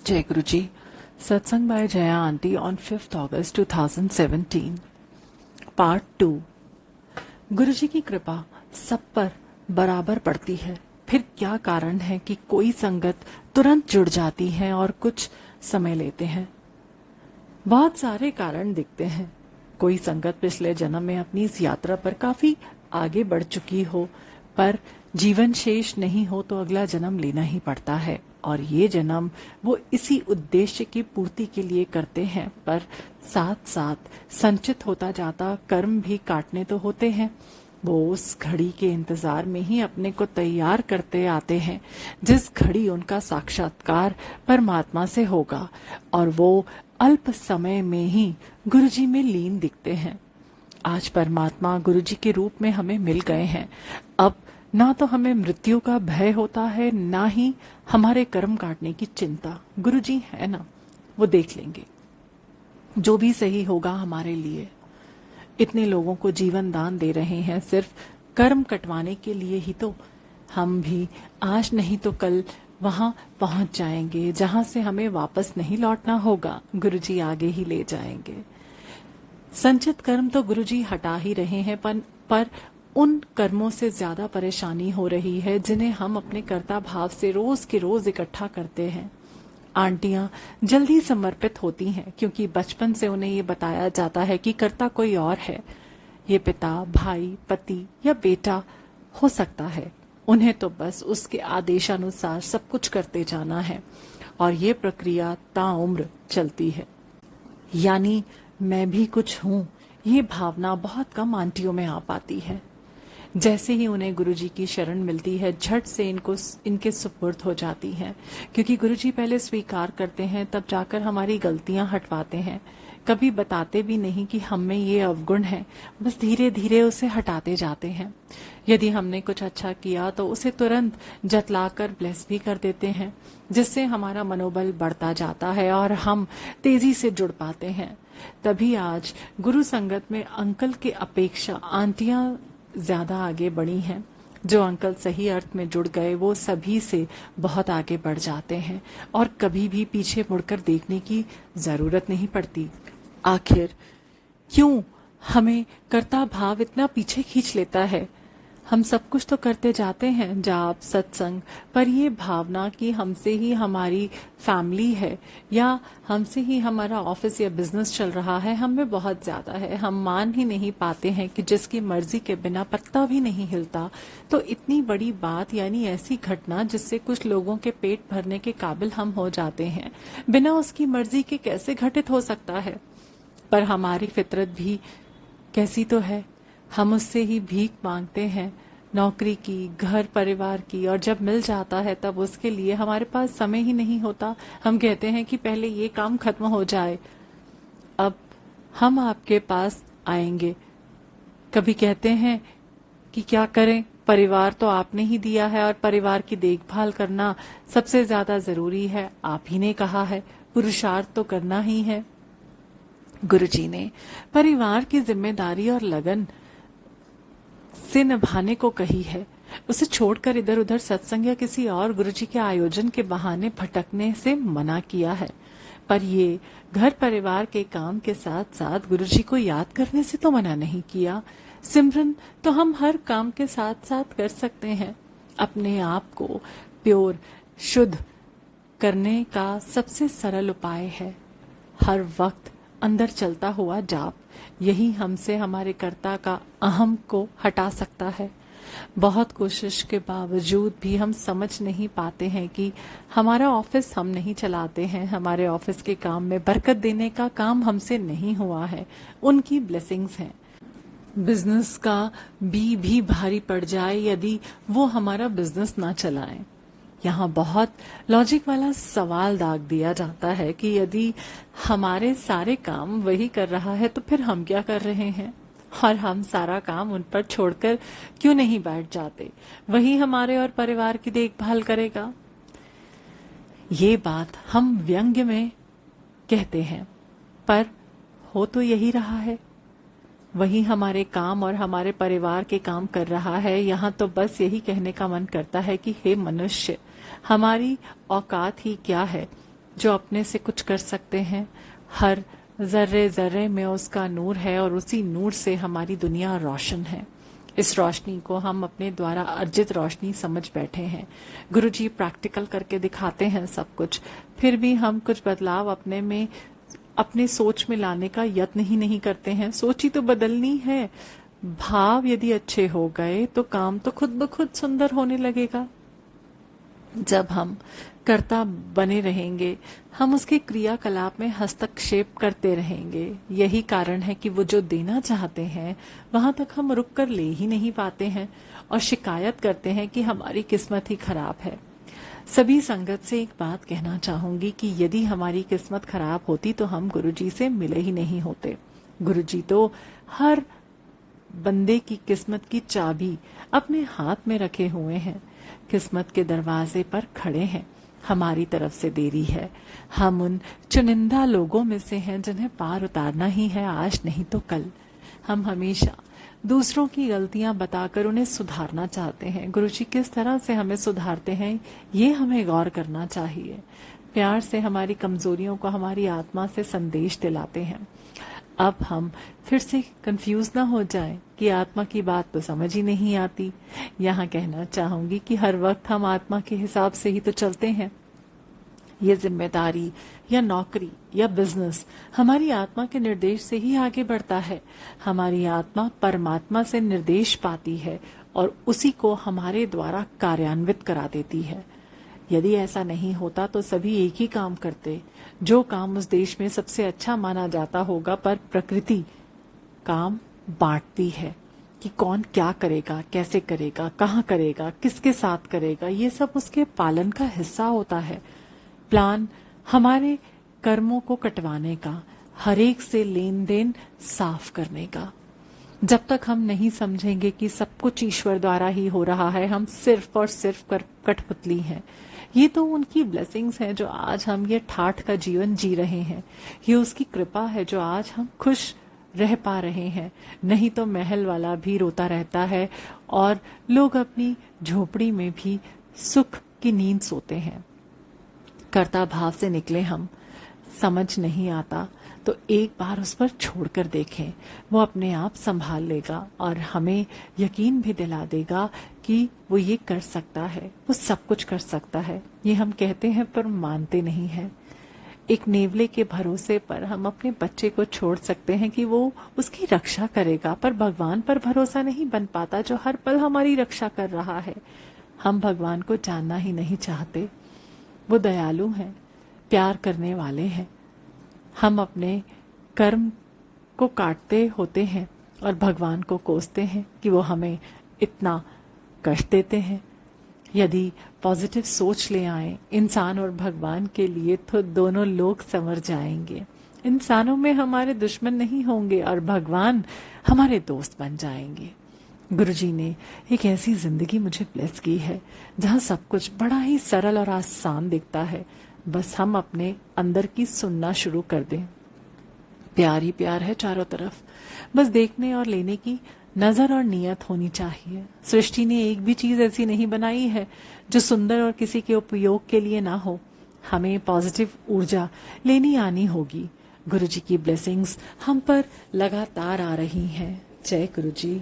जय guru ji. Satsang by Jaya aunty on 5th August 2017 part 2। Guru जी की कृपा सब पर बराबर पड़ती है, फिर क्या कारण है कि कोई संगत तुरंत जुड़ जाती है और कुछ समय लेते हैं। बहुत सारे कारण दिखते हैं। कोई संगत पिछले जन्म में अपनी इस यात्रा पर काफी आगे बढ़ चुकी हो, पर जीवन शेष नहीं हो तो अगला जन्म लेना ही पड़ता है, और ये जन्म वो इसी उद्देश्य की पूर्ति के लिए करते हैं, पर साथ साथ संचित होता जाता कर्म भी काटने तो होते हैं। वो उस घड़ी के इंतजार में ही अपने को तैयार करते आते हैं जिस घड़ी उनका साक्षात्कार परमात्मा से होगा, और वो अल्प समय में ही गुरुजी में लीन दिखते हैं। आज परमात्मा गुरुजी के रूप में हमें मिल गए हैं। अब ना तो हमें मृत्यु का भय होता है, ना ही हमारे कर्म काटने की चिंता। गुरुजी है ना, वो देख लेंगे जो भी सही होगा हमारे लिए। इतने लोगों को जीवन दान दे रहे हैं सिर्फ कर्म कटवाने के लिए ही, तो हम भी आज नहीं तो कल वहां पहुंच जाएंगे जहां से हमें वापस नहीं लौटना होगा। गुरुजी आगे ही ले जाएंगे। संचित कर्म तो गुरुजी हटा ही रहे हैं, पर उन कर्मों से ज्यादा परेशानी हो रही है जिन्हें हम अपने कर्ता भाव से रोज के रोज इकट्ठा करते हैं। आंटियां जल्दी समर्पित होती हैं क्योंकि बचपन से उन्हें ये बताया जाता है कि कर्ता कोई और है। ये पिता, भाई, पति या बेटा हो सकता है। उन्हें तो बस उसके आदेशानुसार सब कुछ करते जाना है, और ये प्रक्रिया ताउम्र चलती है। यानी मैं भी कुछ हूँ, ये भावना बहुत कम आंटियों में आ पाती है। जैसे ही उन्हें गुरुजी की शरण मिलती है, झट से इनके सुपुर्द हो जाती हैं, क्योंकि गुरुजी पहले स्वीकार करते हैं, तब जाकर हमारी गलतियां हटवाते हैं। कभी बताते भी नहीं कि हम में ये अवगुण है, बस धीरे धीरे उसे हटाते जाते हैं। यदि हमने कुछ अच्छा किया तो उसे तुरंत जतलाकर ब्लेस भी कर देते हैं, जिससे हमारा मनोबल बढ़ता जाता है और हम तेजी से जुड़ पाते हैं। तभी आज गुरु संगत में अंकल के अपेक्षा आंटियां ज्यादा आगे बढ़ी हैं। जो अंकल सही अर्थ में जुड़ गए वो सभी से बहुत आगे बढ़ जाते हैं और कभी भी पीछे मुड़कर देखने की जरूरत नहीं पड़ती। आखिर क्यों हमें कर्ता भाव इतना पीछे खींच लेता है? हम सब कुछ तो करते जाते हैं, जाप, सत्संग, पर ये भावना कि हमसे ही हमारी फैमिली है या हमसे ही हमारा ऑफिस या बिजनेस चल रहा है, हम में बहुत ज्यादा है। हम मान ही नहीं पाते हैं कि जिसकी मर्जी के बिना पत्ता भी नहीं हिलता, तो इतनी बड़ी बात यानी ऐसी घटना जिससे कुछ लोगों के पेट भरने के काबिल हम हो जाते हैं, बिना उसकी मर्जी के कैसे घटित हो सकता है? पर हमारी फितरत भी कैसी तो है। हम उससे ही भीख मांगते हैं, नौकरी की, घर परिवार की, और जब मिल जाता है तब उसके लिए हमारे पास समय ही नहीं होता। हम कहते हैं कि पहले ये काम खत्म हो जाए, अब हम आपके पास आएंगे। कभी कहते हैं कि क्या करें, परिवार तो आपने ही दिया है और परिवार की देखभाल करना सबसे ज्यादा जरूरी है। आप ही ने कहा है, पुरुषार्थ तो करना ही है। गुरुजी ने परिवार की जिम्मेदारी और लगन से निभाने को कही है। उसे छोड़कर इधर उधर सत्संग या किसी और गुरुजी के आयोजन के बहाने भटकने से मना किया है। पर ये घर परिवार के काम के साथ साथ गुरुजी को याद करने से तो मना नहीं किया। सिमरन तो हम हर काम के साथ साथ कर सकते हैं। अपने आप को प्योर, शुद्ध करने का सबसे सरल उपाय है हर वक्त अंदर चलता हुआ जाप। यही हमसे हमारे कर्ता का अहम को हटा सकता है। बहुत कोशिश के बावजूद भी हम समझ नहीं पाते हैं कि हमारा ऑफिस हम नहीं चलाते हैं। हमारे ऑफिस के काम में बरकत देने का काम हमसे नहीं हुआ है, उनकी ब्लेसिंग्स हैं। बिजनेस का भी भारी पड़ जाए यदि वो हमारा बिजनेस ना चलाएं। यहाँ बहुत लॉजिक वाला सवाल दाग दिया जाता है कि यदि हमारे सारे काम वही कर रहा है तो फिर हम क्या कर रहे हैं, और हम सारा काम उन पर छोड़कर क्यों नहीं बैठ जाते? वही हमारे और परिवार की देखभाल करेगा। ये बात हम व्यंग्य में कहते हैं, पर हो तो यही रहा है। वही हमारे काम और हमारे परिवार के काम कर रहा है। यहाँ तो बस यही कहने का मन करता है कि हे मनुष्य, हमारी औकात ही क्या है जो अपने से कुछ कर सकते हैं। हर जर्रे जर्रे में उसका नूर है और उसी नूर से हमारी दुनिया रोशन है। इस रोशनी को हम अपने द्वारा अर्जित रोशनी समझ बैठे हैं। गुरुजी प्रैक्टिकल करके दिखाते हैं सब कुछ, फिर भी हम कुछ बदलाव अपने सोच में लाने का यत्न ही नहीं करते हैं। सोच ही तो बदलनी है। भाव यदि अच्छे हो गए तो काम तो खुद ब खुद सुंदर होने लगेगा। जब हम कर्ता बने रहेंगे, हम उसके क्रियाकलाप में हस्तक्षेप करते रहेंगे। यही कारण है कि वो जो देना चाहते हैं वहां तक हम रुक कर ले ही नहीं पाते हैं और शिकायत करते हैं कि हमारी किस्मत ही खराब है। सभी संगत से एक बात कहना चाहूंगी कि यदि हमारी किस्मत खराब होती तो हम गुरुजी से मिले ही नहीं होते। गुरुजी तो हर बंदे की किस्मत की चाबी अपने हाथ में रखे हुए हैं, किस्मत के दरवाजे पर खड़े हैं। हमारी तरफ से देरी है। हम उन चुनिंदा लोगों में से हैं जिन्हें पार उतारना ही है, आज नहीं तो कल। हम हमेशा दूसरों की गलतियां बताकर उन्हें सुधारना चाहते हैं। गुरुजी किस तरह से हमें सुधारते हैं, ये हमें गौर करना चाहिए। प्यार से हमारी कमजोरियों को हमारी आत्मा से संदेश दिलाते हैं। अब हम फिर से कंफ्यूज ना हो जाएं कि आत्मा की बात तो समझ ही नहीं आती। यहाँ कहना चाहूंगी कि हर वक्त हम आत्मा के हिसाब से ही तो चलते हैं। ये जिम्मेदारी या नौकरी या बिजनेस हमारी आत्मा के निर्देश से ही आगे बढ़ता है। हमारी आत्मा परमात्मा से निर्देश पाती है और उसी को हमारे द्वारा कार्यान्वित करा देती है। यदि ऐसा नहीं होता तो सभी एक ही काम करते, जो काम उस देश में सबसे अच्छा माना जाता होगा, पर प्रकृति काम बांटती है कि कौन क्या करेगा, कैसे करेगा, कहाँ करेगा, किसके साथ करेगा। ये सब उसके पालन का हिस्सा होता है। प्लान हमारे कर्मों को कटवाने का, हरेक से लेन देन साफ करने का। जब तक हम नहीं समझेंगे कि सब कुछ ईश्वर द्वारा ही हो रहा है, हम सिर्फ और सिर्फ कठपुतली हैं। ये तो उनकी ब्लेसिंग्स हैं जो आज हम ये ठाठ का जीवन जी रहे हैं। ये उसकी कृपा है जो आज हम खुश रह पा रहे हैं। नहीं तो महल वाला भी रोता रहता है और लोग अपनी झोपड़ी में भी सुख की नींद सोते हैं। कर्ता भाव से निकले हम, समझ नहीं आता तो एक बार उस पर छोड़कर देखें, वो अपने आप संभाल लेगा और हमें यकीन भी दिला देगा कि वो ये कर सकता है, वो सब कुछ कर सकता है। ये हम कहते हैं पर मानते नहीं हैं। एक नेवले के भरोसे पर हम अपने बच्चे को छोड़ सकते हैं कि वो उसकी रक्षा करेगा, पर भगवान पर भरोसा नहीं बन पाता जो हर पल हमारी रक्षा कर रहा है। हम भगवान को जानना ही नहीं चाहते। वो दयालु हैं, प्यार करने वाले हैं। हम अपने कर्म को काटते होते हैं और भगवान को कोसते हैं कि वो हमें इतना कष्ट देते हैं। यदि पॉजिटिव सोच ले आए इंसान और भगवान के लिए तो दोनों लोग संवर जाएंगे। इंसानों में हमारे दुश्मन नहीं होंगे और भगवान हमारे दोस्त बन जाएंगे। गुरुजी ने एक ऐसी जिंदगी मुझे ब्लेस की है जहाँ सब कुछ बड़ा ही सरल और आसान दिखता है। बस हम अपने अंदर की सुनना शुरू कर दें। प्यार ही प्यार है चारों तरफ। बस देखने और लेने की नजर और नियत होनी चाहिए। सृष्टि ने एक भी चीज ऐसी नहीं बनाई है जो सुंदर और किसी के उपयोग के लिए ना हो। हमें पॉजिटिव ऊर्जा लेनी आनी होगी। गुरुजी की ब्लेसिंग्स हम पर लगातार आ रही हैं। जय गुरुजी।